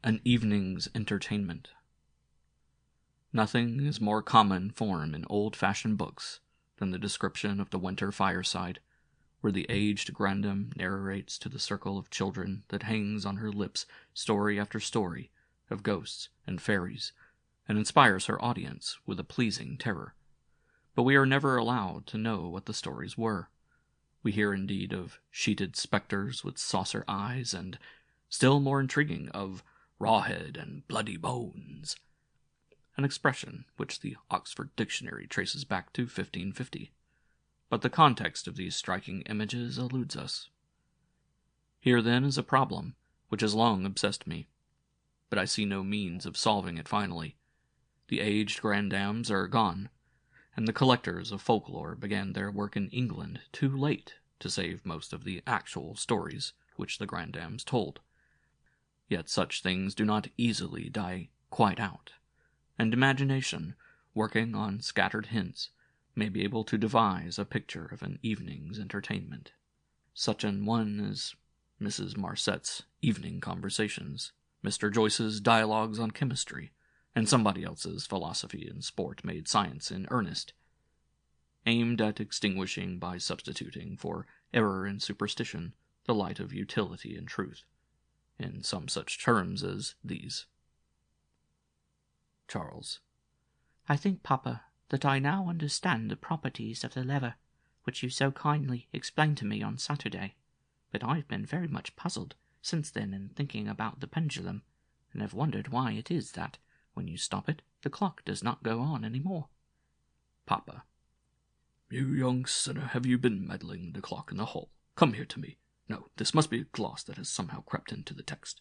An evening's entertainment. Nothing is more common form in old-fashioned books than the description of the winter fireside, where the aged grandam narrates to the circle of children that hangs on her lips story after story of ghosts and fairies, and inspires her audience with a pleasing terror. But we are never allowed to know what the stories were. We hear indeed of sheeted specters with saucer eyes, and, still more intriguing, of rawhead and bloody bones, an expression which the Oxford Dictionary traces back to 1550. But the context of these striking images eludes us. Here, then, is a problem which has long obsessed me, but I see no means of solving it finally. The aged grandams are gone, and the collectors of folklore began their work in England too late to save most of the actual stories which the grandams told. Yet such things do not easily die quite out, and imagination, working on scattered hints, may be able to devise a picture of an evening's entertainment. Such an one as Mrs. Marsette's evening conversations, Mr. Joyce's dialogues on chemistry, and somebody else's philosophy and sport made science in earnest, aimed at extinguishing by substituting for error and superstition the light of utility and truth, in some such terms as these. Charles. I think, Papa, that I now understand the properties of the lever, which you so kindly explained to me on Saturday, but I've been very much puzzled since then in thinking about the pendulum, and have wondered why it is that, when you stop it, the clock does not go on any more. Papa. You young sinner, have you been meddling the clock in the hall? Come here to me. No, this must be a gloss that has somehow crept into the text.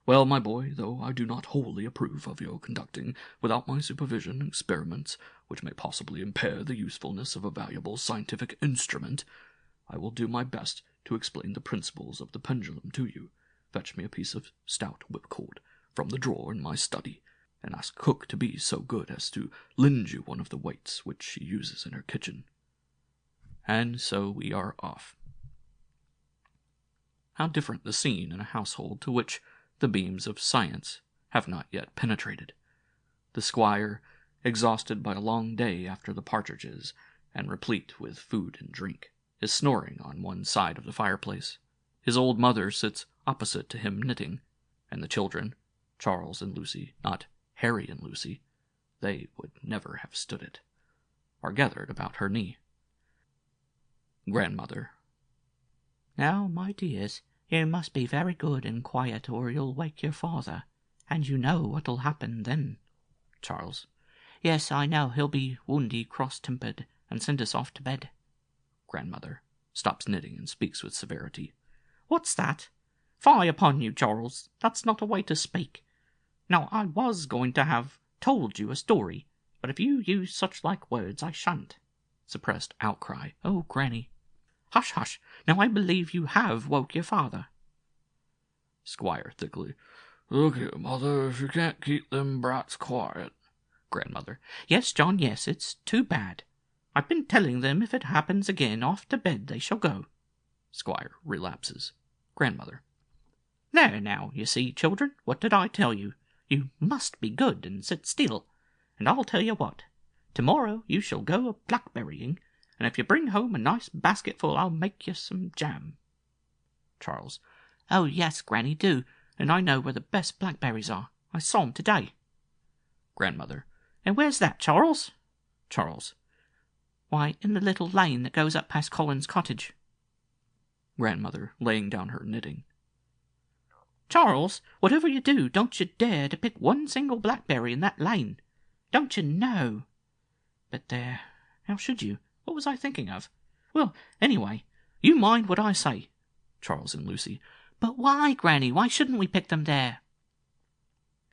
Well, my boy, though I do not wholly approve of your conducting, without my supervision, experiments which may possibly impair the usefulness of a valuable scientific instrument, I will do my best to explain the principles of the pendulum to you. Fetch me a piece of stout whipcord from the drawer in my study, and ask cook to be so good as to lend you one of the weights which she uses in her kitchen. And so we are off. How different the scene in a household to which the beams of science have not yet penetrated. The squire, exhausted by a long day after the partridges, and replete with food and drink, is snoring on one side of the fireplace. His old mother sits opposite to him knitting, and the children, Charles and Lucy, not Harry and Lucy, they would never have stood it, are gathered about her knee. Grandmother. Now, my dears, you must be very good and quiet, or you'll wake your father, and you know what'll happen then. Charles. Yes, I know, he'll be woundy, cross-tempered, and send us off to bed. Grandmother stops knitting and speaks with severity. What's that? Fie upon you, Charles, that's not a way to speak. Now, I was going to have told you a story, but if you use such like words, I shan't. Suppressed outcry. Oh, Granny. Hush, hush, now I believe you have woke your father. Squire thickly. Look here, Mother, if you can't keep them brats quiet. Grandmother. Yes, John, yes, it's too bad. I've been telling them if it happens again, off to bed they shall go. Squire relapses. Grandmother. There now, you see, children, what did I tell you? You must be good and sit still. And I'll tell you what, tomorrow you shall go a-blackberrying, and if you bring home a nice basketful, I'll make you some jam. Charles. Oh, yes, Granny, do, and I know where the best blackberries are. I saw 'em today. Grandmother. And where's that, Charles? Charles. Why, in the little lane that goes up past Colin's cottage. Grandmother, laying down her knitting. Charles, whatever you do, don't you dare to pick one single blackberry in that lane. Don't you know? But there, how should you? What was I thinking of? Well, anyway, you mind what I say. Charles and Lucy. But why, Granny? Why shouldn't we pick them there?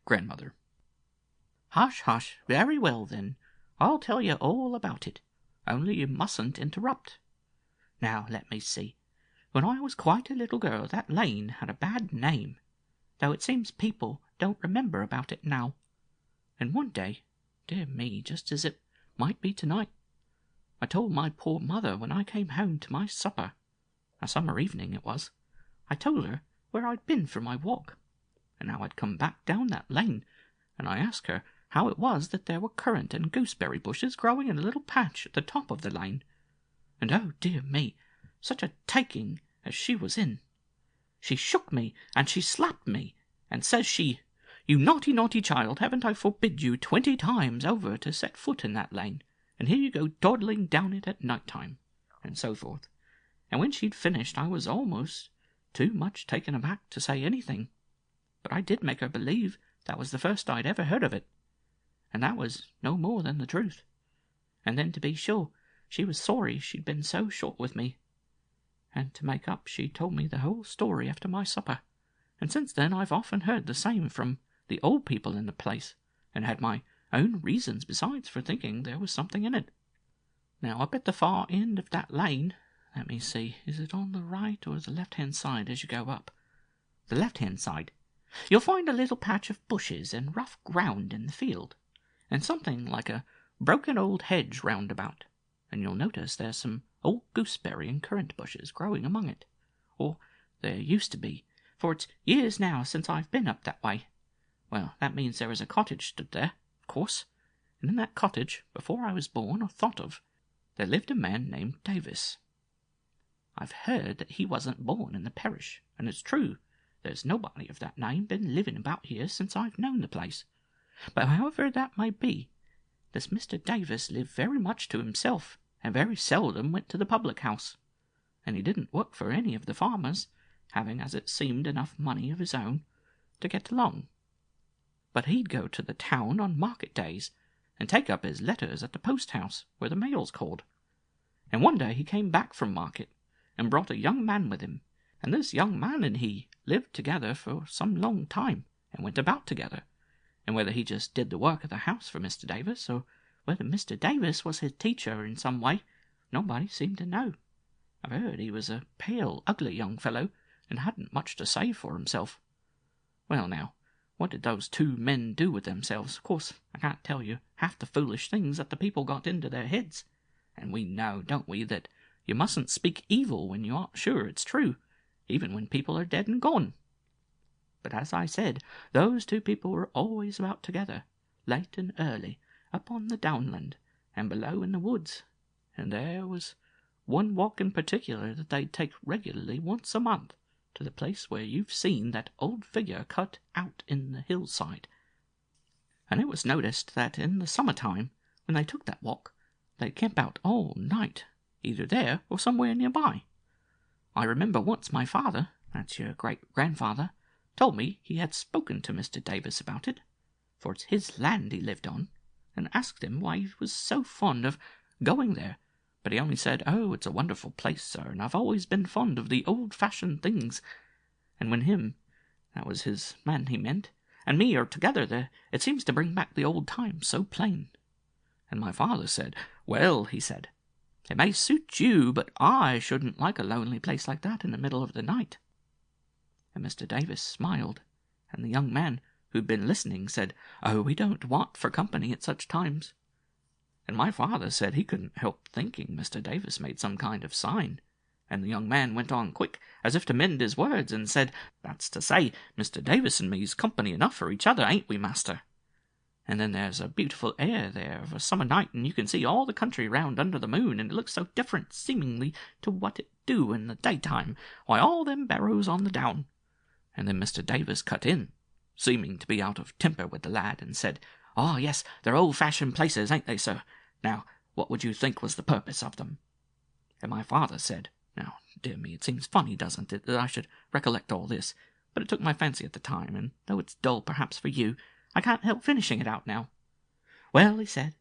Grandmother. Hush, hush. Very well, then. I'll tell you all about it. Only you mustn't interrupt. Now, let me see. When I was quite a little girl, that lane had a bad name, though it seems people don't remember about it now. And one day, dear me, just as it might be tonight, I told my poor mother when I came home to my supper, a summer evening it was, I told her where I'd been for my walk. and now I'd come back down that lane, and I asked her how it was that there were currant and gooseberry bushes growing in a little patch at the top of the lane. And oh dear me, such a taking as she was in! She shook me, and she slapped me, and says she, "You naughty, naughty child, haven't I forbid you 20 times over to set foot in that lane, and here you go dawdling down it at night time," and so forth. And when she'd finished, I was almost too much taken aback to say anything. But I did make her believe that was the first I'd ever heard of it, and that was no more than the truth. And then, to be sure, she was sorry she'd been so short with me. And to make up, she told me the whole story after my supper, and since then I've often heard the same from the old people in the place, and had my own reasons besides for thinking there was something in it. Now, up at the far end of that lane, let me see, is it on the right or the left-hand side as you go up? The left-hand side. You'll find a little patch of bushes and rough ground in the field, and something like a broken old hedge round about, and you'll notice there's some old gooseberry and currant bushes growing among it. Or there used to be, for it's years now since I've been up that way. Well, that means there is a cottage stood there, of course, and in that cottage, before I was born or thought of, there lived a man named Davis. I've heard that he wasn't born in the parish, and it's true, there's nobody of that name been living about here since I've known the place. But however that may be, this Mr. Davis lived very much to himself, and very seldom went to the public house, and he didn't work for any of the farmers, having, as it seemed, enough money of his own to get along. But he'd go to the town on market days, and take up his letters at the post-house, where the mail's called. And one day he came back from market, and brought a young man with him, and this young man and he lived together for some long time, and went about together, and whether he just did the work of the house for Mr. Davis, or whether Mr. Davis was his teacher in some way, nobody seemed to know. I've heard he was a pale, ugly young fellow, and hadn't much to say for himself. Well now, what did those 2 men do with themselves? Of course, I can't tell you half the foolish things that the people got into their heads, and we know, don't we, that you mustn't speak evil when you aren't sure it's true, even when people are dead and gone. But as I said, those 2 people were always about together, late and early, up on the downland, and below in the woods, and there was one walk in particular that they'd take regularly once a month, to the place where you've seen that old figure cut out in the hillside. And it was noticed that in the summer-time, when they took that walk, they'd camp out all night, either there or somewhere nearby. I remember once my father, that's your great-grandfather, told me he had spoken to Mr. Davis about it, for it's his land he lived on, and asked him why he was so fond of going there, but he only said, "Oh, it's a wonderful place, sir, and I've always been fond of the old-fashioned things." And when him, that was his man he meant, and me are together there, it seems to bring back the old times so plain. And my father said, "Well," he said, "it may suit you, but I shouldn't like a lonely place like that in the middle of the night." And Mr. Davis smiled, and the young man who'd been listening said, "Oh, we don't want for company at such times." And my father said he couldn't help thinking Mr. Davis made some kind of sign, and the young man went on quick, as if to mend his words, and said, "That's to say, Mr. Davis and me's company enough for each other, ain't we, master? And then there's a beautiful air there of a summer night, and you can see all the country round under the moon, and it looks so different, seemingly, to what it do in the daytime. Why, all them barrows on the down." And then Mr. Davis cut in, seeming to be out of temper with the lad, and said, "Oh, yes, they're old-fashioned places, ain't they, sir? Now, what would you think was the purpose of them?" And my father said, now, dear me, it seems funny, doesn't it, that I should recollect all this, but it took my fancy at the time, and though it's dull perhaps for you, I can't help finishing it out now. "Well," he said,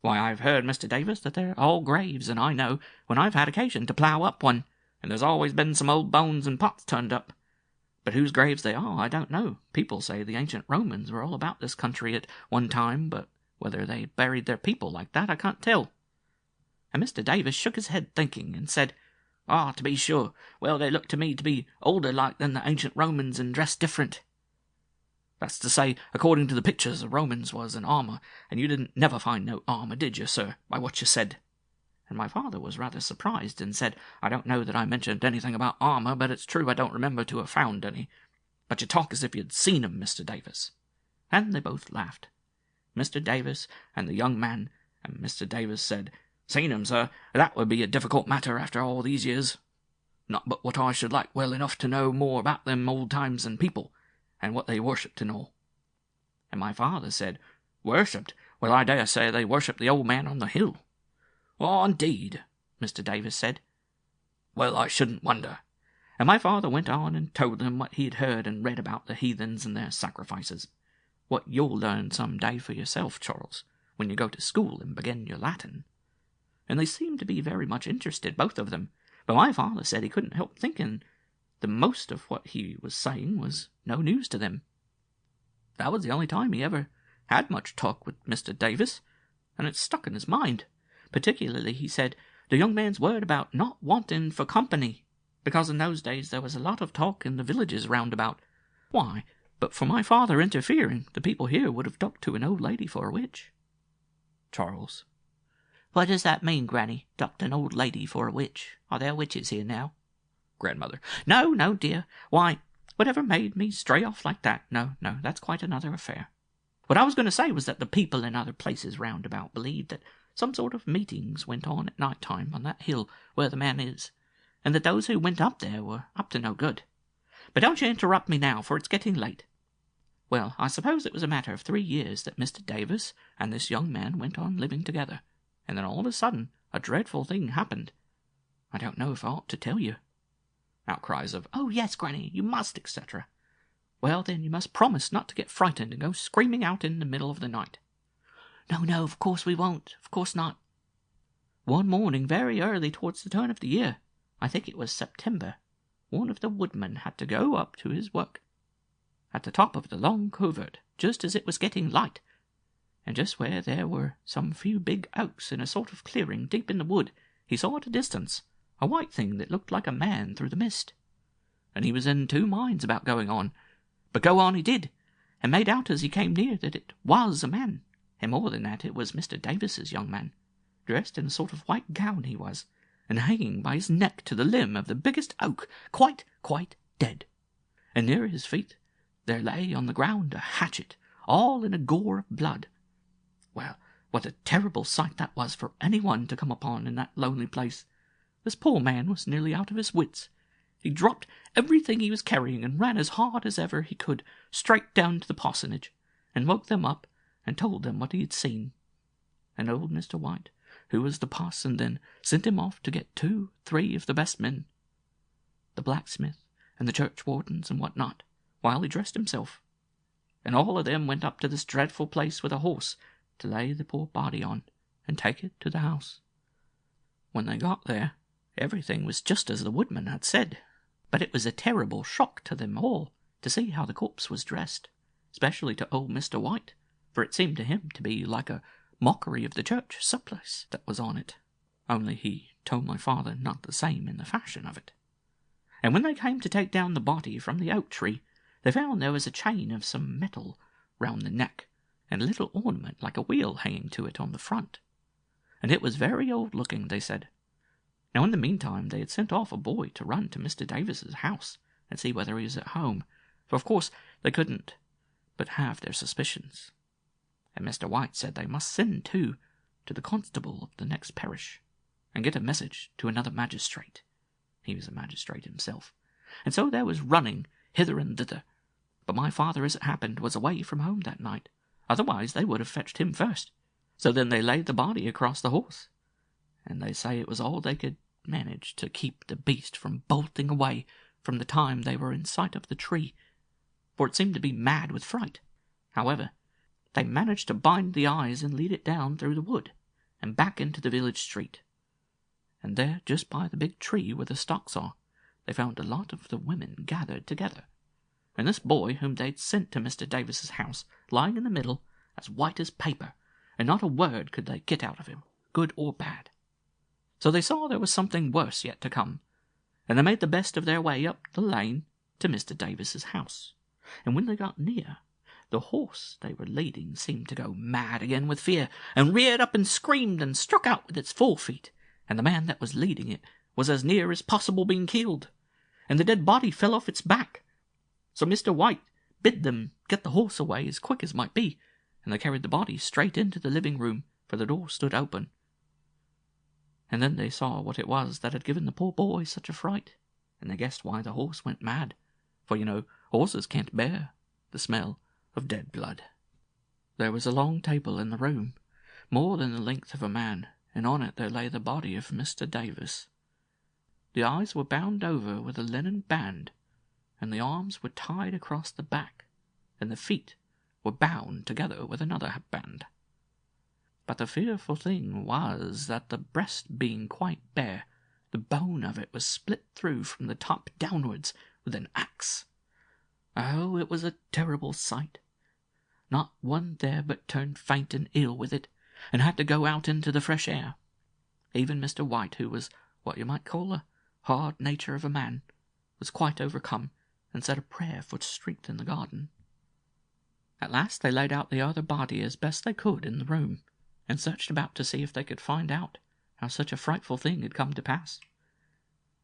"why, I've heard, Mr. Davis, that they're all graves, and I know, when I've had occasion to plough up one, and there's always been some old bones and pots turned up. But whose graves they are, I don't know. People say the ancient Romans were all about this country at one time, but whether they buried their people like that, I can't tell." And Mr. Davis shook his head thinking, and said, "Ah, to be sure. Well, they look to me to be older like than the ancient Romans, and dressed different. That's to say, according to the pictures, the Romans was in armour, and you didn't never find no armour, did you, sir, by what you said?" And my father was rather surprised, and said, "I don't know that I mentioned anything about armour, but it's true I don't remember to have found any. But you talk as if you'd seen 'em, Mr. Davis." And they both laughed, Mr. Davis and the young man, and Mr. Davis said, "Seen 'em, sir? That would be a difficult matter after all these years. Not but what I should like well enough to know more about them old times and people, and what they worshipped and all." And my father said, "Worshipped? Well, I dare say they worshipped the old man on the hill." "Oh, indeed," Mr. Davis said. "Well, I shouldn't wonder." And my father went on and told them what he had heard and read about the heathens and their sacrifices. What you'll learn some day for yourself, Charles, when you go to school and begin your Latin. And they seemed to be very much interested, both of them, but my father said he couldn't help thinking the most of what he was saying was no news to them. That was the only time he ever had much talk with Mr. Davis, and it stuck in his mind. Particularly, he said, the young man's word about not wanting for company, because in those days there was a lot of talk in the villages round about. Why, but for my father interfering, the people here would have talked to an old lady for a witch. Charles. What does that mean, Granny? Ducked an old lady for a witch? Are there witches here now? Grandmother. No, no, dear. Why, whatever made me stray off like that? No, that's quite another affair. What I was going to say was that the people in other places round about believed that some sort of meetings went on at night time on that hill where the man is, and that those who went up there were up to no good. But don't you interrupt me now, for it's getting late. Well, I suppose it was a matter of 3 years that Mr. Davis and this young man went on living together, and then all of a sudden a dreadful thing happened. I don't know if I ought to tell you. Outcries of, "Oh, yes, Granny, you must," etc. Well, then you must promise not to get frightened and go screaming out in the middle of the night. No, of course we won't. Of course not. One morning, very early towards the turn of the year, I think it was September, one of the woodmen had to go up to his work at the top of the long covert, just as it was getting light, and just where there were some few big oaks in a sort of clearing deep in the wood, he saw at a distance a white thing that looked like a man through the mist. And he was in 2 minds about going on, but go on he did, and made out as he came near that it was a man, and more than that, it was Mr. Davis's young man, dressed in a sort of white gown he was, and hanging by his neck to the limb of the biggest oak, quite dead. And near his feet there lay on the ground a hatchet, all in a gore of blood. Well, what a terrible sight that was for anyone to come upon in that lonely place. This poor man was nearly out of his wits. He dropped everything he was carrying and ran as hard as ever he could, straight down to the parsonage, and woke them up and told them what he had seen. And old Mr. White, who was the parson then, sent him off to get 2-3 of the best men, the blacksmith and the churchwardens and what not, while he dressed himself. And all of them went up to this dreadful place with a horse to lay the poor body on and take it to the house. When they got there, everything was just as the woodman had said, but it was a terrible shock to them all to see how the corpse was dressed, especially to old Mr. White, for it seemed to him to be like a mockery of the church surplice that was on it, only he told my father not the same in the fashion of it. And when they came to take down the body from the oak tree, they found there was a chain of some metal round the neck, and a little ornament like a wheel hanging to it on the front. And it was very old-looking, they said. Now in the meantime they had sent off a boy to run to Mr. Davis's house and see whether he was at home, for of course they couldn't but have their suspicions. And Mr. White said they must send too to the constable of the next parish, and get a message to another magistrate. He was a magistrate himself, and so there was running hither and thither. But my father, as it happened, was away from home that night, otherwise they would have fetched him first. So then they laid the body across the horse, and they say it was all they could manage to keep the beast from bolting away from the time they were in sight of the tree, for it seemed to be mad with fright. However, they managed to bind the eyes and lead it down through the wood, and back into the village street. And there, just by the big tree where the stocks are, they found a lot of the women gathered together, and this boy whom they'd sent to Mr. Davis's house lying in the middle, as white as paper, and not a word could they get out of him, good or bad. So they saw there was something worse yet to come, and they made the best of their way up the lane to Mr. Davis's house. And when they got near, the horse they were leading seemed to go mad again with fear, and reared up and screamed and struck out with its 4 feet, and the man that was leading it was as near as possible being killed, and the dead body fell off its back. So Mr. White bid them get the horse away as quick as might be, and they carried the body straight into the living room, for the door stood open. And then they saw what it was that had given the poor boy such a fright, and they guessed why the horse went mad, for horses can't bear the smell of dead blood. There was a long table in the room, more than the length of a man, and on it there lay the body of Mr. Davis. The eyes were bound over with a linen band, and the arms were tied across the back, and the feet were bound together with another band. But the fearful thing was that the breast being quite bare, the bone of it was split through from the top downwards with an axe. Oh, it was a terrible sight. Not one there but turned faint and ill with it, and had to go out into the fresh air. Even Mr. White, who was what you might call a hard nature of a man, was quite overcome, and said a prayer for strength in the garden. At last they laid out the other body as best they could in the room, and searched about to see if they could find out how such a frightful thing had come to pass.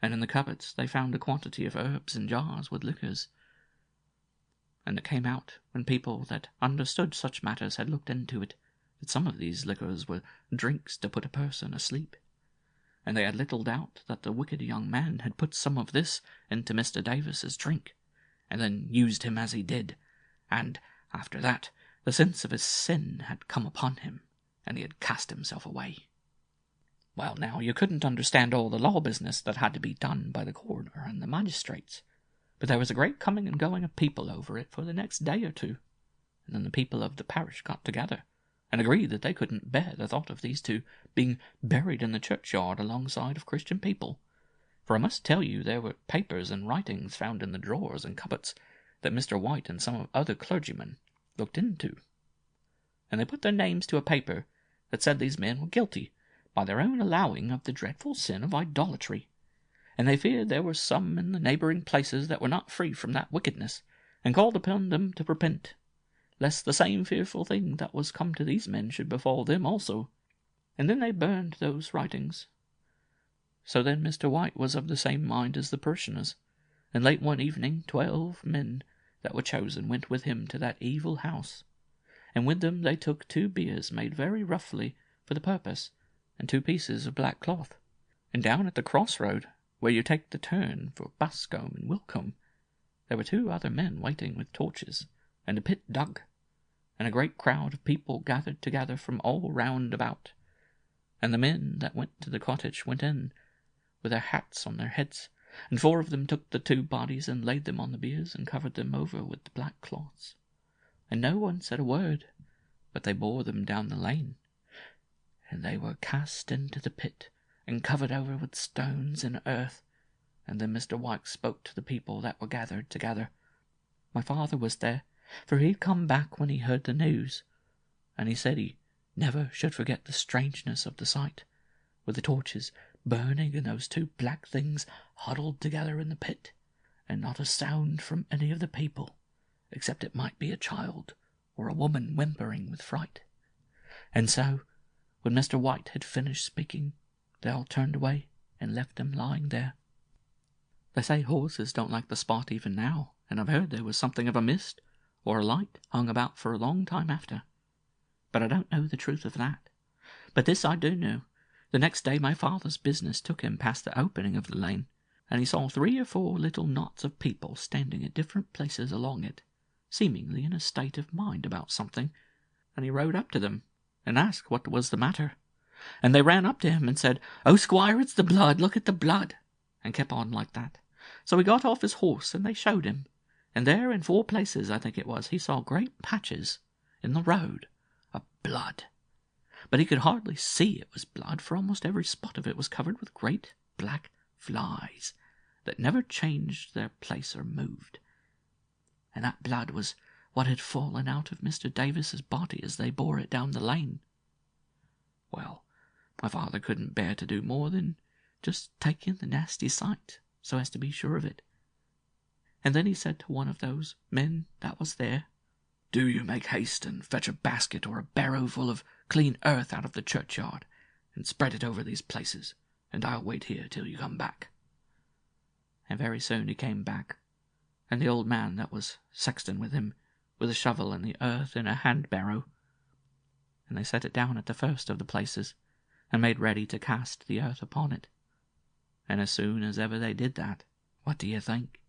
And in the cupboards they found a quantity of herbs and jars with liquors. And it came out, when people that understood such matters had looked into it, that some of these liquors were drinks to put a person asleep. And they had little doubt that the wicked young man had put some of this into Mr. Davis's drink, and then used him as he did, and, after that, the sense of his sin had come upon him, and he had cast himself away. Well, now, you couldn't understand all the law business that had to be done by the coroner and the magistrates, but there was a great coming and going of people over it for the next day or two, and then the people of the parish got together, and agreed that they couldn't bear the thought of these two being buried in the churchyard alongside of Christian people. For I must tell you there were papers and writings found in the drawers and cupboards that Mr. White and some other clergymen looked into. And they put their names to a paper that said these men were guilty by their own allowing of the dreadful sin of idolatry, and they feared there were some in the neighbouring places that were not free from that wickedness, and called upon them to repent, lest the same fearful thing that was come to these men should befall them also. And then they burned those writings. So then Mr. White was of the same mind as the parishioners, and late one evening 12 men that were chosen went with him to that evil house, and with them they took 2 biers made very roughly for the purpose, and 2 pieces of black cloth. And down at the crossroad, where you take the turn for Bascombe and Wilcombe, there were 2 other men waiting with torches, and a pit dug, and a great crowd of people gathered together from all round about. And the men that went to the cottage went in, with their hats on their heads, and 4 of them took the 2 bodies and laid them on the biers and covered them over with the black cloths. And no one said a word, but they bore them down the lane, and they were cast into the pit, and covered over with stones and earth. And then Mr. White spoke to the people that were gathered together. My father was there, for he'd come back when he heard the news, and he said he never should forget the strangeness of the sight, with the torches burning and those 2 black things huddled together in the pit, and not a sound from any of the people, except it might be a child or a woman whimpering with fright. And so, when Mr. White had finished speaking, they all turned away and left him lying there. They say horses don't like the spot even now, and I've heard there was something of a mist or a light hung about for a long time after. But I don't know the truth of that. But this I do know. The next day my father's business took him past the opening of the lane, and he saw 3 or 4 little knots of people standing at different places along it, seemingly in a state of mind about something, and he rode up to them and asked what was the matter. And they ran up to him and said, "Oh, squire, it's the blood, look at the blood," and kept on like that. So he got off his horse, and they showed him, and there in 4 places, I think it was, he saw great patches in the road of blood. But he could hardly see it was blood, for almost every spot of it was covered with great black flies that never changed their place or moved. And that blood was what had fallen out of Mr. Davis's body as they bore it down the lane. Well, my father couldn't bear to do more than just take in the nasty sight, so as to be sure of it. And then he said to one of those men that was there, "Do you make haste and fetch a basket or a barrow full of clean earth out of the churchyard, and spread it over these places, and I'll wait here till you come back." And very soon he came back, and the old man that was sexton with him, with a shovel and the earth in a hand-barrow. And they set it down at the first of the places, and made ready to cast the earth upon it. And as soon as ever they did that, what do you think?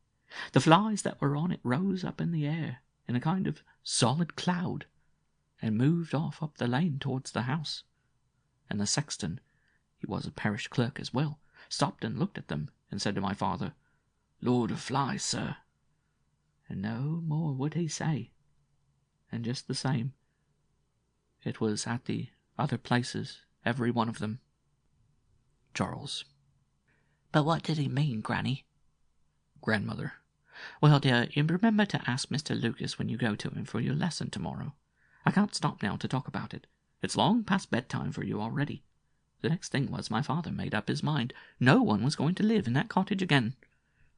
The flies that were on it rose up in the air in a kind of solid cloud, and moved off up the lane towards the house. And the sexton, he was a parish clerk as well, stopped and looked at them, and said to my father, "Lord of flies, sir." And no more would he say. And just the same, it was at the other places, every one of them. Charles. But what did he mean, Granny? Grandmother. Well, dear, you remember to ask Mr. Lucas when you go to him for your lesson tomorrow. I can't stop now to talk about it. It's long past bedtime for you already. The next thing was my father made up his mind no one was going to live in that cottage again,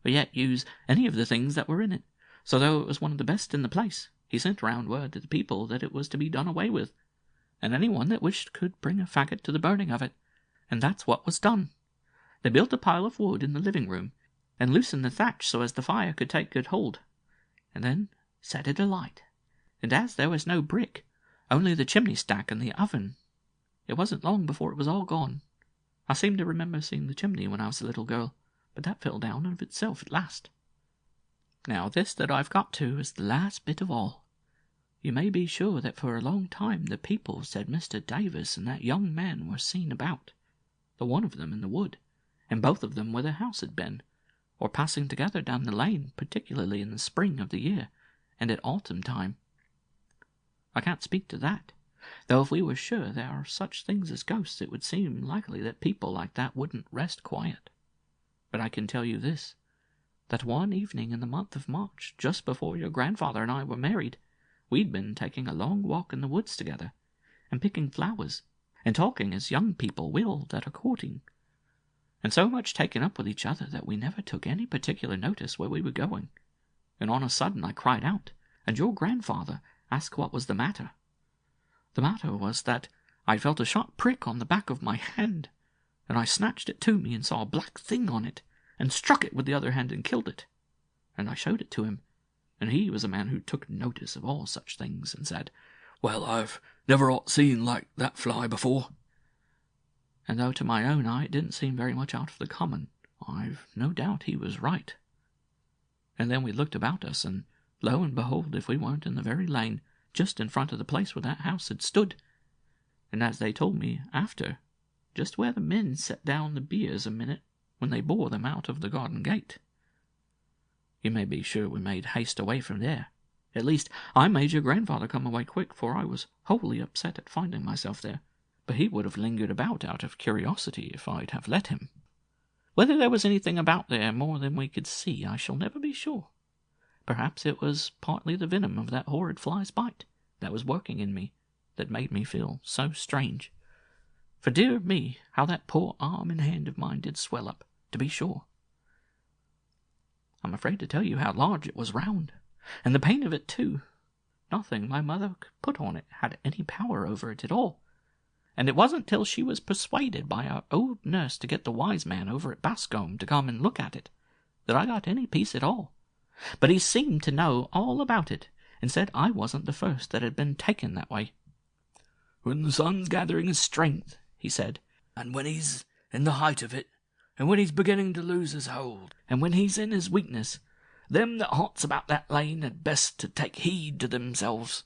or yet use any of the things that were in it. So though it was one of the best in the place, he sent round word to the people that it was to be done away with, and anyone that wished could bring a faggot to the burning of it. And that's what was done. They built a pile of wood in the living room, and loosened the thatch so as the fire could take good hold, and then set it alight. And as there was no brick, only the chimney stack and the oven, it wasn't long before it was all gone. I seem to remember seeing the chimney when I was a little girl, but that fell down of itself at last. Now this that I've got to is the last bit of all. You may be sure that for a long time the people said Mr. Davis and that young man were seen about, the one of them in the wood, and both of them where the house had been, or passing together down the lane, particularly in the spring of the year, and at autumn time. I can't speak to that, though if we were sure there are such things as ghosts, it would seem likely that people like that wouldn't rest quiet. But I can tell you this, that one evening in the month of March, just before your grandfather and I were married, we'd been taking a long walk in the woods together, and picking flowers, and talking as young people will that are courting, and so much taken up with each other that we never took any particular notice where we were going. And on a sudden I cried out, and your grandfather asked what was the matter. The matter was that I felt a sharp prick on the back of my hand, and I snatched it to me and saw a black thing on it, and struck it with the other hand and killed it. And I showed it to him, and he was a man who took notice of all such things, and said, "Well, I've never aught seen like that fly before." And though to my own eye it didn't seem very much out of the common, I've no doubt he was right. And then we looked about us, and lo and behold, if we weren't in the very lane, just in front of the place where that house had stood, and as they told me after, just where the men set down the biers a minute when they bore them out of the garden gate. You may be sure we made haste away from there. At least, I made your grandfather come away quick, for I was wholly upset at finding myself there, but he would have lingered about out of curiosity if I'd have let him. Whether there was anything about there more than we could see, I shall never be sure. Perhaps it was partly the venom of that horrid fly's bite that was working in me, that made me feel so strange. For dear me, how that poor arm and hand of mine did swell up, to be sure. I'm afraid to tell you how large it was round, and the pain of it too. Nothing my mother could put on it had any power over it at all, and it wasn't till she was persuaded by our old nurse to get the wise man over at Bascombe to come and look at it, that I got any peace at all. But he seemed to know all about it, and said I wasn't the first that had been taken that way. "When the sun's gathering his strength," he said, "and when he's in the height of it, and when he's beginning to lose his hold, and when he's in his weakness, them that haunts about that lane had best to take heed to themselves."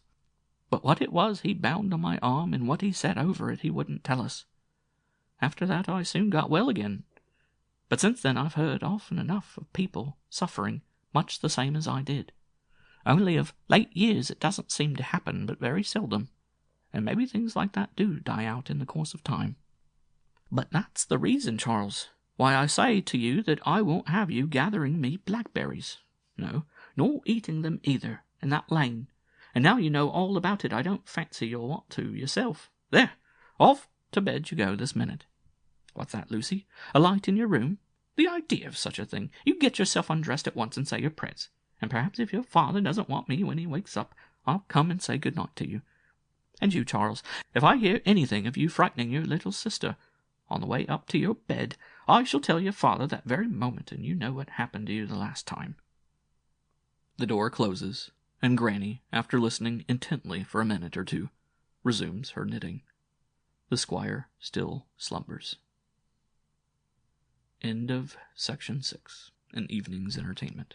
But what it was he bound on my arm, and what he said over it, he wouldn't tell us. After that I soon got well again, but since then I've heard often enough of people suffering much the same as I did. Only of late years it doesn't seem to happen but very seldom, and maybe things like that do die out in the course of time. But that's the reason, Charles, why I say to you that I won't have you gathering me blackberries, no, nor eating them either, in that lane. And now you know all about it, I don't fancy you'll want to yourself. There, off to bed you go this minute. What's that, Lucy? A light in your room? The idea of such a thing! You get yourself undressed at once and say your prayers, and perhaps if your father doesn't want me when he wakes up, I'll come and say good night to you. And you, Charles, if I hear anything of you frightening your little sister on the way up to your bed, I shall tell your father that very moment, and you know what happened to you the last time." The door closes, and Granny, after listening intently for a minute or two, resumes her knitting. The squire still slumbers. End of Section 6. An evening's entertainment.